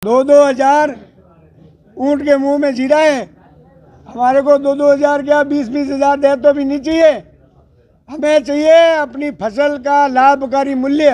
दो हजार ऊँट के मुंह में जीरा है। हमारे को दो हजार क्या 20-20 हजार दे तो भी नहीं चाहिए। हमें चाहिए अपनी फसल का लाभकारी मूल्य।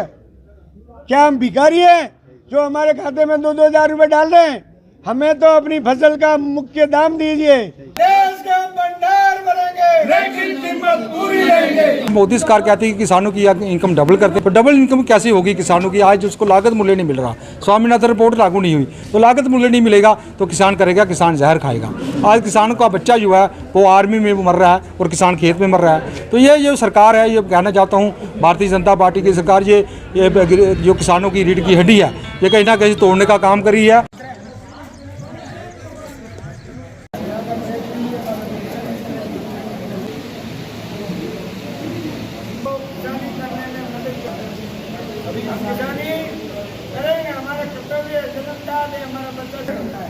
क्या हम भिखारी हैं जो हमारे खाते में 2-2 हजार रुपए डाल रहे हैं? हमें तो अपनी फसल का मुख्य दाम दीजिए। देश का भंडार भरेंगे, लेकिन कीमत पूरी लेंगे। मोदी सरकार कहती है कि किसानों की इनकम डबल करते हैं, तो डबल इनकम कैसे होगी किसानों की? आज उसको लागत मूल्य नहीं मिल रहा, स्वामीनाथन रिपोर्ट लागू नहीं हुई तो लागत मूल्य नहीं मिलेगा तो किसान करेगा, किसान जहर खाएगा। आज किसान का बच्चा जो है वो आर्मी में मर रहा है और किसान खेत में मर रहा है। तो ये जो सरकार है, ये कहना चाहता हूँ भारतीय जनता पार्टी की सरकार, ये जो किसानों की रीढ़ की हड्डी है, ये कहीं ना कहीं तोड़ने का काम करी है। किसानी करेंगे, हमारा कर्तव्य है, जन्मदान है, हमारा बच्चा जन्मता है।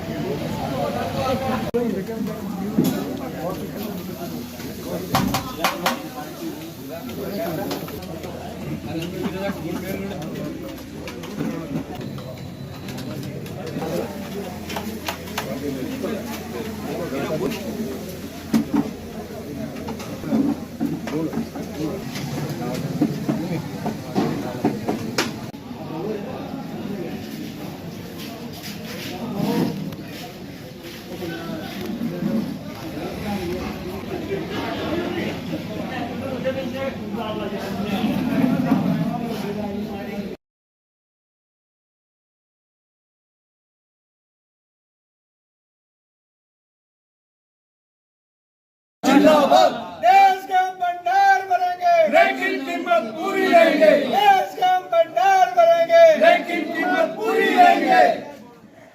देश का भंडार भरेंगे, लेकिन कीमत पूरी लेंगे। देश का भंडार भरेंगे, लेकिन कीमत पूरी लेंगे।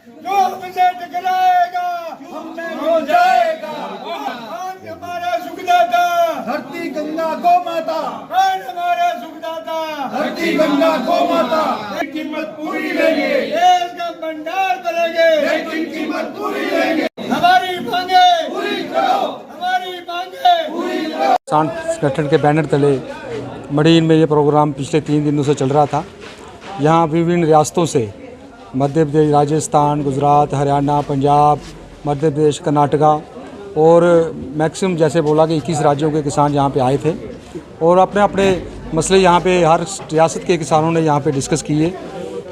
जो हमसे टकराएगा हमने हो जाएगा। हमारा सुखदाता धरती गंगा गौ माता, हमारा सुखदाता धरती गंगा गौ माता, कीमत पूरी लेंगे। देश का भंडार भरेंगे, लेकिन कीमत पूरी लेंगे। हमारी मांगे पूरी करो, हमारी मांगे पूरी करो। किसान संगठन के बैनर तले मडीन में ये प्रोग्राम पिछले 3 दिनों से चल रहा था। यहाँ विभिन्न रियासतों से, मध्य प्रदेश, राजस्थान, गुजरात, हरियाणा, पंजाब, मध्य प्रदेश, कर्नाटका और मैक्सिमम जैसे बोला कि 21 राज्यों के किसान यहाँ पे आए थे और अपने अपने मसले यहाँ पे हर रियासत के किसानों ने यहाँ पे डिस्कस किए।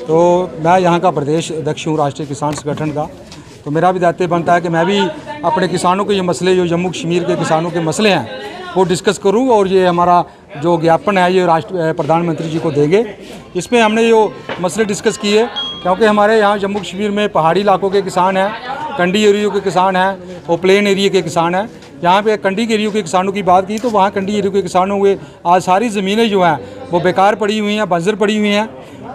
तो मैं यहाँ का प्रदेश अध्यक्ष हूँ राष्ट्रीय किसान संगठन का, तो मेरा भी दायित्व बनता है कि मैं भी अपने किसानों के ये मसले, जो जम्मू कश्मीर के किसानों के मसले हैं, वो डिस्कस करूँ। और ये हमारा जो ज्ञापन है ये प्रधानमंत्री जी को देंगे। इसमें हमने जो मसले डिस्कस किए, क्योंकि हमारे यहाँ जम्मू कश्मीर में पहाड़ी इलाकों के किसान हैं, कंडी एरियो के किसान हैं और प्लेन एरिया के किसान हैं। यहाँ पे कंडी के एरियो के किसानों की बात की तो वहाँ कंडी एरियो के किसानों के आज सारी ज़मीनें जो हैं वो बेकार पड़ी हुई हैं, बंजर पड़ी हुई हैं।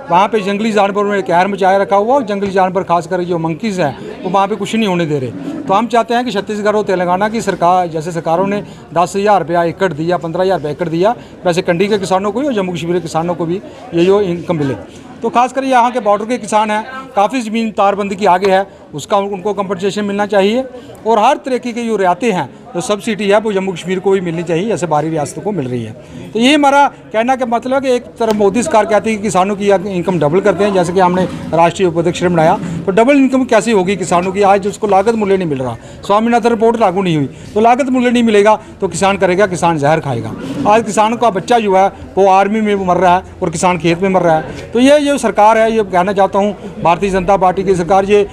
वहाँ पे जंगली जानवरों ने कहर मचाए रखा हुआ और जंगली जानवर खासकर जो मंकीज़ हैं वो वहाँ पे कुछ नहीं होने दे रहे। तो हम चाहते हैं कि छत्तीसगढ़ और तेलंगाना की सरकार, जैसे सरकारों ने 10,000 रुपया एकड़ दिया, 15,000 रुपये एकड़ दिया, वैसे कंडी के किसानों को और जम्मू कश्मीर के किसानों को भी ये जो इनकम मिले। तो खासकर यहाँ के बॉर्डर के किसान हैं, काफ़ी ज़मीन तारबंदी की आगे है, उसका उनको कंपनसेशन मिलना चाहिए। और हर तरीके की जो रियायतें हैं, जो सब्सिडी है, वो जम्मू कश्मीर को भी मिलनी चाहिए जैसे बाहरी रियासतों को मिल रही है। तो ये हमारा कहना का मतलब है कि एक तरफ मोदी सरकार कहती है कि किसानों की इनकम डबल करते हैं, जैसे कि हमने राष्ट्रीय उपाध्यक्ष बनाया, तो डबल इनकम कैसे होगी किसानों की? आज उसको लागत मूल्य नहीं मिल रहा, स्वामीनाथन रिपोर्ट लागू नहीं हुई तो लागत मूल्य नहीं मिलेगा तो किसान करेगा, किसान जहर खाएगा। आज किसानों का बच्चा जो है वो आर्मी में मर रहा है और किसान खेत में मर रहा है। तो ये जो सरकार है, ये कहना चाहता हूँ भारतीय जनता पार्टी की सरकार, ये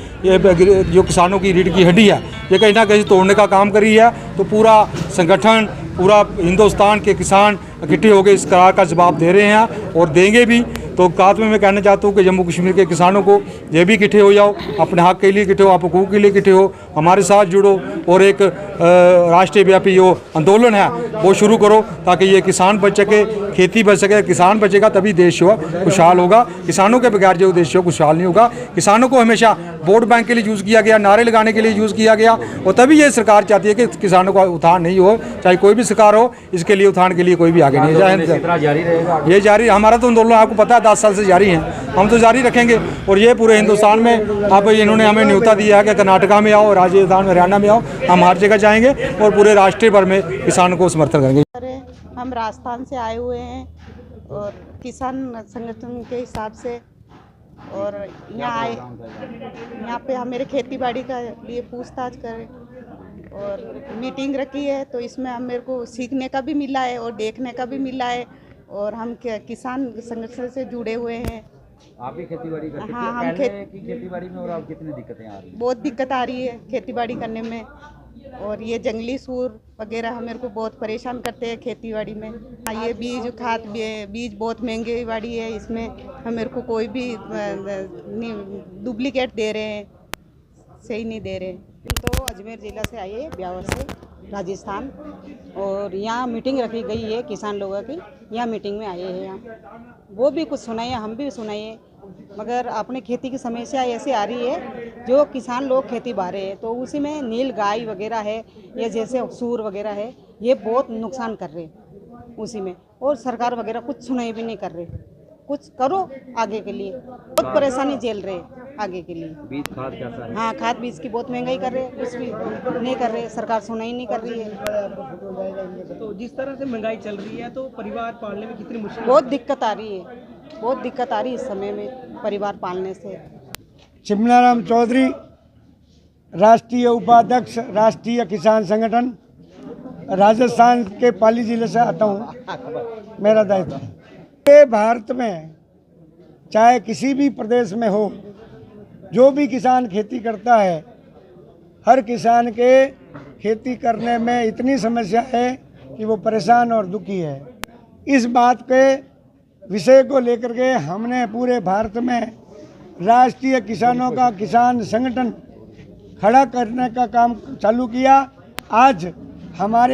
जो किसानों की रीढ़ की हड्डी है, ये कहीं ना कहीं तोड़ने का काम कर रही है। तो पूरा संगठन, पूरा हिंदुस्तान के किसान इकट्ठे होकर इस करार का जवाब दे रहे हैं और देंगे भी। तो साथ में मैं कहना चाहता हूँ कि जम्मू कश्मीर के किसानों को ये भी इकट्ठे हो जाओ, अपने हक के लिए इकट्ठे हो, आप हुकूक के लिए इकट्ठे हो, हमारे साथ जुड़ो और एक राष्ट्रीय व्यापी जो आंदोलन है वो शुरू करो, ताकि ये किसान बच सके, खेती बच सके। किसान बचेगा तभी देश जो है खुशहाल होगा। किसानों के बगैर जो देश जो खुशहाल नहीं होगा। किसानों को हमेशा वोट बैंक के लिए यूज़ किया गया, नारे लगाने के लिए यूज़ किया गया, और तभी ये सरकार चाहती है कि किसानों का उत्थान नहीं हो, चाहे कोई भी सरकार हो, इसके लिए उत्थान के लिए कोई भी आगे नहीं जाए। ये जारी, हमारा तो आंदोलन आपको पता है 10 साल से जारी है, हम तो जारी रखेंगे। और ये पूरे हिंदुस्तान में अब इन्होंने हमें न्योता दिया है कि कर्नाटका में आओ, राजस्थान में, हरियाणा में आओ, हम हर जगह जाएंगे और पूरे राष्ट्रीय भर में किसानों को समर्थन करेंगे। हम राजस्थान से आए हुए हैं और किसान संगठन के हिसाब से और यहाँ आए, यहाँ पे हम मेरे खेती बाड़ी का लिए पूछताछ करें और मीटिंग रखी है, तो इसमें हम मेरे को सीखने का भी मिला है और देखने का भी मिला है। और हम किसान संगठन से जुड़े हुए हैं। आप भी खेती बाड़ी करते हाँ, हैं? हम पहले की खेती बाड़ी में और आप कितनी दिक्कतें आ रही हैं? बहुत दिक्कत आ रही है खेती बाड़ी करने में, और ये जंगली सूर वगैरह हम मेरे को बहुत परेशान करते हैं खेती बाड़ी में। ये खाद बीज बहुत महंगे बाड़ी है, इसमें हम मेरे को कोई भी डुप्लीकेट दे रहे हैं, सही नहीं दे रहे। तो अजमेर ज़िला से आए हैं, ब्यावर से, राजस्थान, और यहाँ मीटिंग रखी गई है किसान लोगों की। यहाँ मीटिंग में आए हैं, यहाँ वो भी कुछ सुनाइए, हम भी सुनाइए। मगर अपने खेती की समस्या ऐसी आ रही है, जो किसान लोग खेती बा रहे हैं तो उसी में नील गाय वगैरह है या जैसे सूर वगैरह है, ये बहुत नुकसान कर रहे हैं उसी में। और सरकार वगैरह कुछ सुनाई भी नहीं कर रहे। कुछ करो आगे के लिए, बहुत परेशानी झेल रहे आगे के लिए। बीज खाद कैसा है? हाँ, खाद बीज की बहुत महंगाई कर रहे हैं, कुछ भी नहीं कर रहे, सरकार सुनाई नहीं कर रही है। तो जिस तरह से महंगाई चल रही है तो परिवार पालने में कितनी मुश्किल? बहुत दिक्कत आ रही है, बहुत दिक्कत आ रही है इस समय में परिवार पालने से। चिमनाराम चौधरी, राष्ट्रीय उपाध्यक्ष, राष्ट्रीय किसान संगठन, राजस्थान के पाली जिले से आता हूँ। मेरा दायित्व है भारत में, चाहे किसी भी प्रदेश में हो, जो भी किसान खेती करता है, हर किसान के खेती करने में इतनी समस्या है कि वो परेशान और दुखी है। इस बात के विषय को लेकर के हमने पूरे भारत में राष्ट्रीय किसानों का किसान संगठन खड़ा करने का काम चालू किया। आज हमारे